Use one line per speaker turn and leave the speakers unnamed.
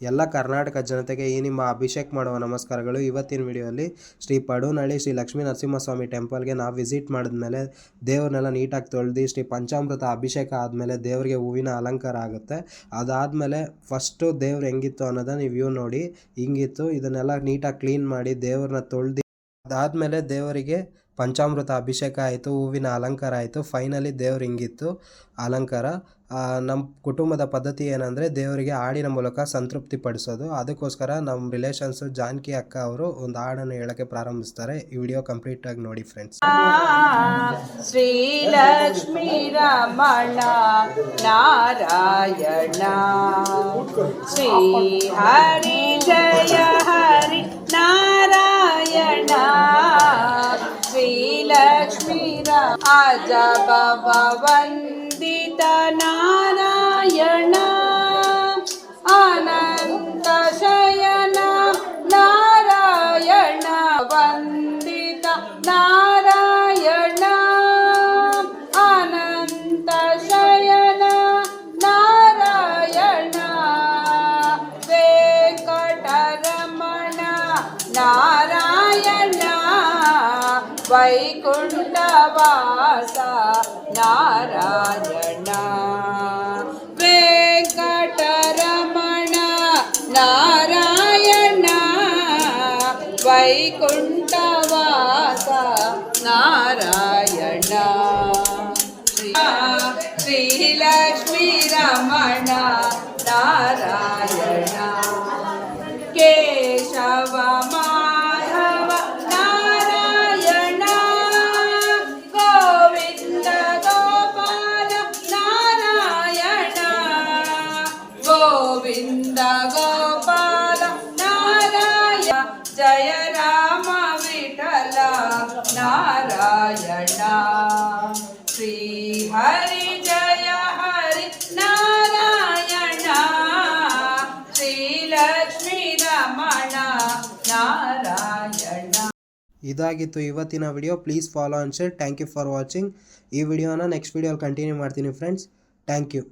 ಎಲ್ಲ ಕರ್ನಾಟಕ ಜನತೆಗೆ ಈ ನಿಮ್ಮ ಅಭಿಷೇಕ್ ಮಾಡುವ ನಮಸ್ಕಾರಗಳು. ಇವತ್ತಿನ ವಿಡಿಯೋಲಿ ಶ್ರೀ ಪಡುನಳ್ಳಿ ಶ್ರೀ ಲಕ್ಷ್ಮೀ ನರಸಿಂಹಸ್ವಾಮಿ ಟೆಂಪಲ್ಗೆ ನಾವು ವಿಸಿಟ್ ಮಾಡಿದ್ಮೇಲೆ ದೇವ್ರನ್ನೆಲ್ಲ ನೀಟಾಗಿ ತೊಳೆದು ಶ್ರೀ ಪಂಚಾಮೃತ ಅಭಿಷೇಕ ಆದಮೇಲೆ ದೇವರಿಗೆ ಹೂವಿನ ಅಲಂಕಾರ ಆಗುತ್ತೆ. ಅದಾದಮೇಲೆ ಫಸ್ಟು ದೇವ್ರು ಹೆಂಗಿತ್ತು ಅನ್ನೋದನ್ನ ನೀವು ವ್ಯೂ ನೋಡಿ. ಹಿಂಗಿತ್ತು, ಇದನ್ನೆಲ್ಲ ನೀಟಾಗಿ ಕ್ಲೀನ್ ಮಾಡಿ ದೇವ್ರನ್ನ ತೊಳೆದು ಅದಾದಮೇಲೆ ದೇವರಿಗೆ ಪಂಚಾಮೃತ ಅಭಿಷೇಕ ಆಯಿತು, ಹೂವಿನ ಅಲಂಕಾರ ಆಯಿತು. ಫೈನಲಿ ದೇವ್ರು ಹಿಂಗಿತ್ತು ಅಲಂಕಾರ. ನಮ್ಮ ಕುಟುಂಬದ ಪದ್ಧತಿ ಏನಂದರೆ ದೇವರಿಗೆ ಹಾಡಿನ ಮೂಲಕ ಸಂತೃಪ್ತಿ ಪಡಿಸೋದು. ಅದಕ್ಕೋಸ್ಕರ ನಮ್ಮ ರಿಲೇಷನ್ಸು ಜಾನಕಿ ಅಕ್ಕ ಅವರು ಒಂದು ಹಾಡನ್ನು ಹೇಳೋಕ್ಕೆ ಪ್ರಾರಂಭಿಸ್ತಾರೆ. ಈ ವಿಡಿಯೋ ಕಂಪ್ಲೀಟಾಗಿ ನೋಡಿ ಫ್ರೆಂಡ್ಸ್.
ಶ್ರೀ ಲಕ್ಷ್ಮೀ ರಮಣ ನಾರಾಯಣ ಶ್ರೀ ಹರಿ ಜಯ ಹರಿ ನಾರಾಯಣ ಶ್ರೀ ಲಕ್ಷ್ಮೀ ಅಜ ಭವ ವಂದಿತ ನಾರಾಯಣ ಅನಂತ ಶಯನ ನಾರಾಯಣ ವಂದಿತ ನಾರಾಯಣ ಅನಂತ ಶಯನ ನಾರಾಯಣ ವೆಂಕಟರಮಣ ನಾರಾಯಣ ವೈಕುಂಠವಾಸ ನಾರಾಯಣ ವೆಂಕಟರಮಣ ನಾರಾಯಣ ವೈಕುಂಠವಾಸ ನಾರಾಯಣ ಶ್ರೀ ಲಕ್ಷ್ಮೀ ರಮಣ ನಾರಾಯಣ ಕೇಶವ ಮಾಧವ ನಾರಾಯಣ ಗೋವಿಂದ ಗೋಪಾಲ ನಾರಾಯಣ ಗೋವಿಂದ ಗೋಪಾಲ ನಾರಾಯಣ ಜಯ ರಾಮ ವಿಠಲ ನಾರಾಯಣ ಶ್ರೀ ಹರಿ ಜಯ ಹರಿ ನಾರಾಯಣ ಶ್ರೀ ಲಕ್ಷ್ಮೀ ರಮಣ ನಾರಾಯಣ.
ಇದಾಗಿತ್ತು ಇವತ್ತಿನ video. Please follow and share. Thank you for watching. ಈ ವಿಡಿಯೋನ ನೆಕ್ಸ್ಟ್ ವಿಡಿಯೋಲಿ ಕಂಟಿನ್ಯೂ ಮಾಡ್ತೀನಿ ಫ್ರೆಂಡ್ಸ್. Thank you.